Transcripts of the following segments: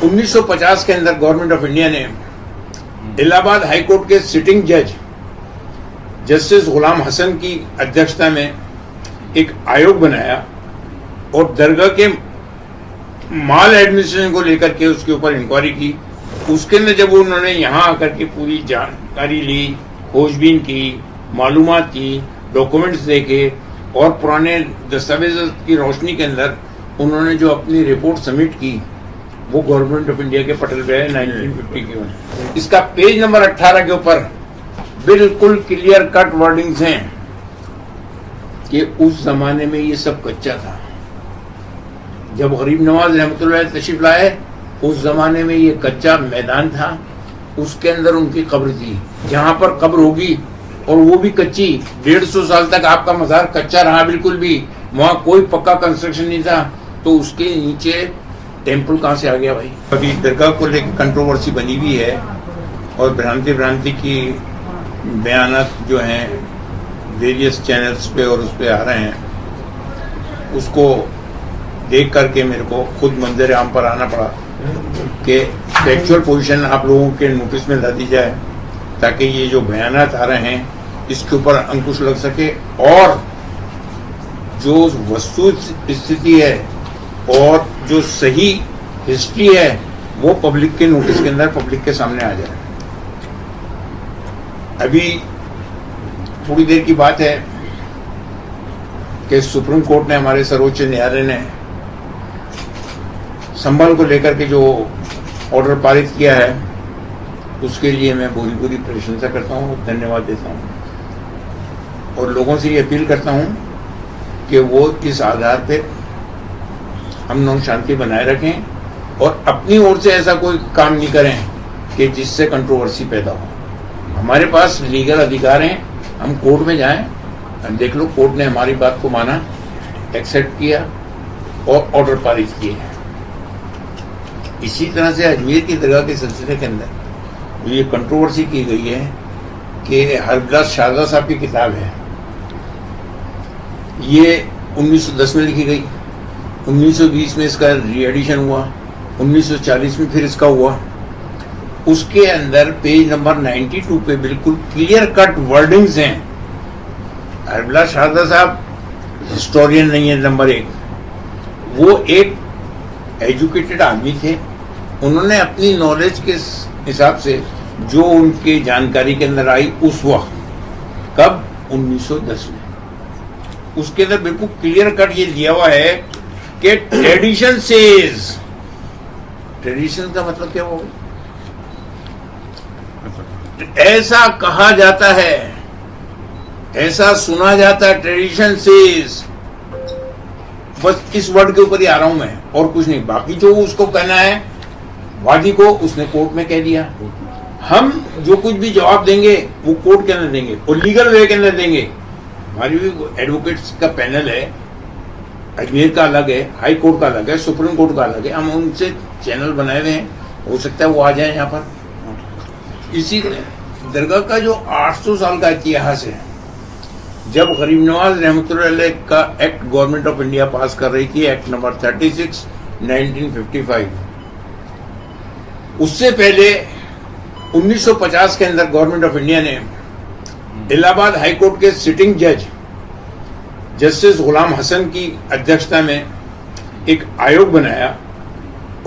1950 के अंदर government of India ने इलाहाबाद हाई कोर्ट के सिटिंग जज जस्टिस गुलाम हसन की अध्यक्षता में एक आयोग बनाया और दरगाह के माल एडमिनिस्ट्रेशन को लेकर के उसके ऊपर इंक्वायरी की। उसके अंदर जब उन्होंने यहाँ आकर के पूरी जानकारी ली, खोजबीन की, मालूमात की, डॉक्यूमेंट्स देखे और पुराने दस्तावेज की रोशनी के अंदर उन्होंने जो अपनी रिपोर्ट सबमिट की वो गवर्नमेंट ऑफ इंडिया के पटल पे है 1950 के। इसका पेज नंबर 18 के ऊपर बिल्कुल क्लियर कट वर्डिंग्स हैं कि उस जमाने में ये सब कच्चा था। जब गरीब नवाज रहमतुल्लाह तशरीफ लाए उस जमाने में ये कच्चा मैदान था, उसके अंदर उनकी कब्र थी। जहां पर कब्र होगी और वो भी कच्ची, 150 साल तक आपका मजार कच्चा रहा, बिल्कुल भी वहां कोई पक्का कंस्ट्रक्शन नहीं था, तो उसके नीचे टेम्पल कहां से आ गया भाई। अभी दरगाह को लेकर कंट्रोवर्सी बनी हुई है और भ्रांति की बयानात जो हैं वेरियस चैनल्स पे और उस पे आ रहे हैं, उसको देख करके मेरे को खुद मंजर आम पर आना पड़ा कि एक्चुअल पोजीशन आप लोगों के नोटिस में ला दी जाए ताकि ये जो बयानात आ रहे हैं इसके ऊपर अंकुश लग सके और जो वस्तु स्थिति है और जो सही हिस्ट्री है वो पब्लिक के नोटिस के अंदर, पब्लिक के सामने आ जाए। अभी थोड़ी देर की बात है कि सुप्रीम कोर्ट ने, हमारे सर्वोच्च न्यायालय ने संभल को लेकर के जो ऑर्डर पारित किया है उसके लिए मैं पूरी प्रशंसा करता हूं, धन्यवाद देता हूं और लोगों से ये अपील करता हूं कि वो इस आधार पे अमन शांति बनाए रखें और अपनी ओर से ऐसा कोई काम नहीं करें कि जिससे कंट्रोवर्सी पैदा हो। हमारे पास लीगल अधिकार हैं, हम कोर्ट में जाएं, देख लो कोर्ट ने हमारी बात को माना, एक्सेप्ट किया और ऑर्डर पारित किए हैं। इसी तरह से अजमेर की दरगाह के सिलसिले के अंदर ये कंट्रोवर्सी की गई है कि हरदास शारदा साहब की किताब है, ये 1910 में लिखी गई, 1920 में इसका रीएडिशन हुआ, 1940 में फिर इसका हुआ। उसके अंदर पेज नंबर 92 पे बिल्कुल क्लियर कट वर्डिंग्स हैं। हरदास शारदा साहब हिस्टोरियन नहीं है, नंबर 1, वो एक एजुकेटेड आदमी थे। उन्होंने अपनी नॉलेज के हिसाब से जो उनकी जानकारी के अंदर आई उस वक्त, कब 1910 में, उसके अंदर बिल्कुल क्लियर कट ये दिया हुआ है कि ट्रेडिशन सेज। ट्रेडिशन का मतलब क्या होगा? ऐसा कहा जाता है, ऐसा सुना जाता है, ट्रेडिशन सेज। बस इस वर्ड के ऊपर ही आ रहा हूं मैं और कुछ नहीं। बाकी जो उसको कहना है वादी को, उसने कोर्ट में कह दिया। हम जो कुछ भी जवाब देंगे वो कोर्ट के अंदर देंगे और लीगल वे के अंदर देंगे। हमारी भी एडवोकेट्स का पैनल है, अजमेर का अलग है, हाई कोर्ट का अलग है, सुप्रीम कोर्ट का अलग है। हम उनसे चैनल बनाए हुए हैं, हो सकता है वो आ जाए यहाँ पर। इसी दरगाह का जो 800 साल का इतिहास है, जब गरीब नवाज रहमतुल्लाह का एक्ट गवर्नमेंट ऑफ इंडिया पास कर रही थी, एक्ट नंबर 36 1955, उससे पहले 1950 के अंदर गवर्नमेंट ऑफ इंडिया ने इलाहाबाद हाई कोर्ट के सिटिंग जज जस्टिस गुलाम हसन की अध्यक्षता में एक आयोग बनाया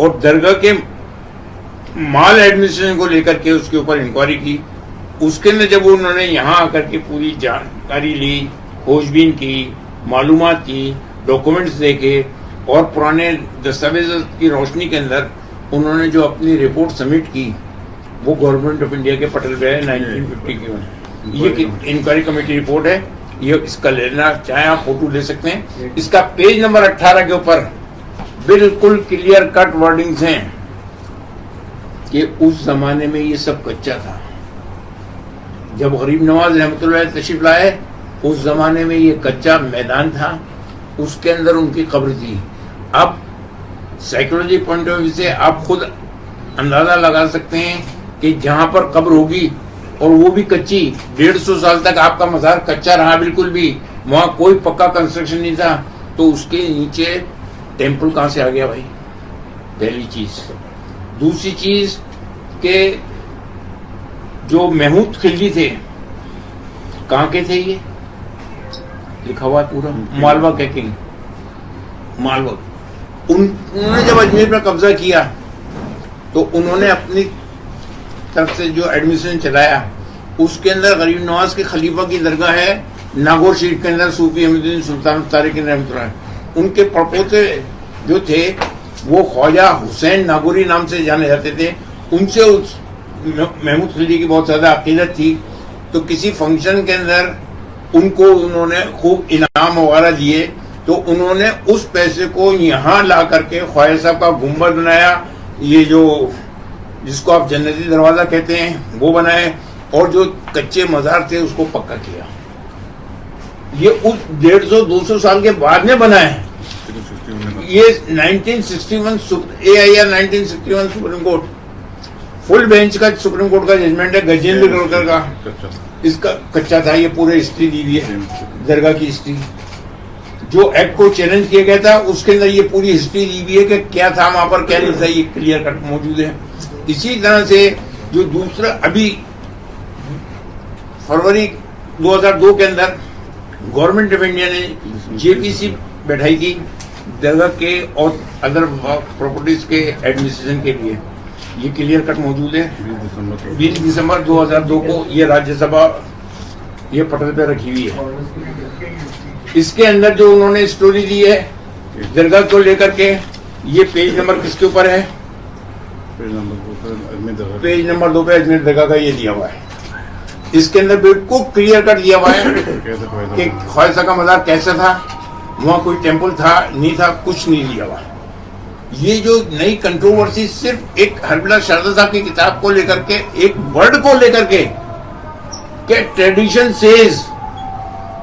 और दरगाह के माल एडमिनिस्ट्रेशन को लेकर के उसके ऊपर इंक्वायरी की। उसके अंदर जब उन्होंने यहाँ आकर के पूरी जानकारी ली, खोजबीन की, मालूमात की, डॉक्यूमेंट्स देखे और पुराने दस्तावेज की रोशनी के अंदर उन्होंने जो अपनी रिपोर्ट सबमिट की वो गवर्नमेंट ऑफ इंडिया के पटल पे है 1950 के। ये इंक्वायरी कमेटी रिपोर्ट है, ये इसका लेना चाहे आप फोटो ले सकते हैं। इसका पेज नंबर 18 के ऊपर बिल्कुल क्लियर कट वर्डिंग्स हैं कि उस जमाने में ये सब कच्चा था। जब गरीब नवाज रहमतुल्लाह तशरीफ लाए उस जमाने में ये कच्चा मैदान था, उसके अंदर उनकी कब्र थी। अब साइकोलॉजी पॉइंट ऑफ व्यू से आप खुद अंदाजा लगा सकते हैं कि जहां पर कब्र होगी और वो भी कच्ची, 150 साल तक आपका मजार कच्चा रहा, बिल्कुल भी वहां कोई पक्का कंस्ट्रक्शन नहीं था, तो उसके नीचे टेम्पल कहां से आ गया भाई? पहली चीज। दूसरी चीज के जो महमूद खिलजी थे, कहाँ के थे ये लिखा हुआ है पूरा, मालवा के किंग, मालवा। उन्होंने जब अजमेर पर कब्जा किया तो उन्होंने अपनी तरफ से जो एडमिनिस्ट्रेशन चलाया, उसके अंदर गरीब नवाज के खलीफा की दरगाह है नागौर शरीफ के अंदर, सूफी अहमदुद्दीन सुल्तान तारिक रहमतुल्लाह। उनके परपोते जो थे वो ख्वाजा हुसैन नागौरी नाम से जाने जाते थे। उनसे उस महमूद खिलजी की बहुत ज्यादा अकीदत थी, तो किसी फंक्शन के अंदर उनको उन्होंने खूब इनाम वगैरह दिए, तो उन्होंने उस पैसे को यहाँ ला करके ख्वाजा साहब का गुम्बद बनाया, ये जो जिसको आप जन्नती दरवाजा कहते हैं वो बनाए, और जो कच्चे मजार थे उसको पक्का किया। ये उस 150-200 साल के बाद में बना है। ये 1961 AIR 1961 supreme court full bench का सुप्रीम कोर्ट का जजमेंट है, गजेंद्र गोलकर का। इसका कच्चा था, ये पूरे हिस्ट्री दी हुई है, दरगाह की हिस्ट्री। जो एक्ट को चैलेंज किया गया था उसके अंदर ये पूरी हिस्ट्री दी हुई है कि क्या था वहां पर, क्या नहीं था, ये क्लियर कट मौजूद है। इसी तरह से जो दूसरा अभी फरवरी 2002 के अंदर गवर्नमेंट ऑफ इंडिया ने JPC बैठाई थी दरगाह के और अदर प्रॉपर्टीज के एडमिनिस्ट्रेशन के लिए, ये क्लियर कट मौजूद है। 20 दिसंबर 2002 को ये राज्यसभा ये पटल पे रखी हुई है। इसके अंदर जो उन्होंने स्टोरी दी है दरगाह को लेकर के, ये पेज नंबर किसके ऊपर है? पेज नंबर 2 पे अजमेर दरगाह का ये दिया हुआ है। इसके अंदर बिल्कुल क्लियर कट दिया हुआ है कि ख्वाजा का मजार कैसा था, वहां कोई टेम्पल था नहीं था, कुछ नहीं दिया हुआ। ये जो नई कंट्रोवर्सी सिर्फ एक हरबिला शारदा साहब की किताब को लेकर के, एक वर्ड को लेकर के ट्रेडिशन सेज,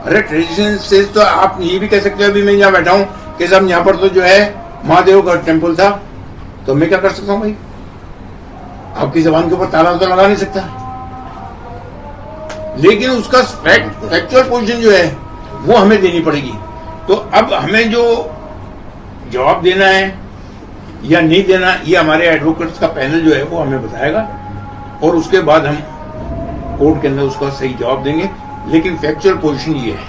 अरे ट्रेडिशन सेज तो आप ये भी कह सकते हो, अभी मैं यहाँ बैठा हूं कि साहब यहाँ पर तो जो है महादेव का टेम्पल था, तो मैं क्या कर सकता हूँ भाई? आपकी जबान के ऊपर ताला तो लगा नहीं सकता, लेकिन उसका फैक्चुअल पोजीशन जो है वो हमें देनी पड़ेगी। तो अब हमें जो जवाब देना है या नहीं देना, ये हमारे एडवोकेट्स का पैनल जो है वो हमें बताएगा, और उसके बाद हम कोर्ट के अंदर उसका सही जवाब देंगे। लेकिन फैक्चुअल पोजीशन ये है।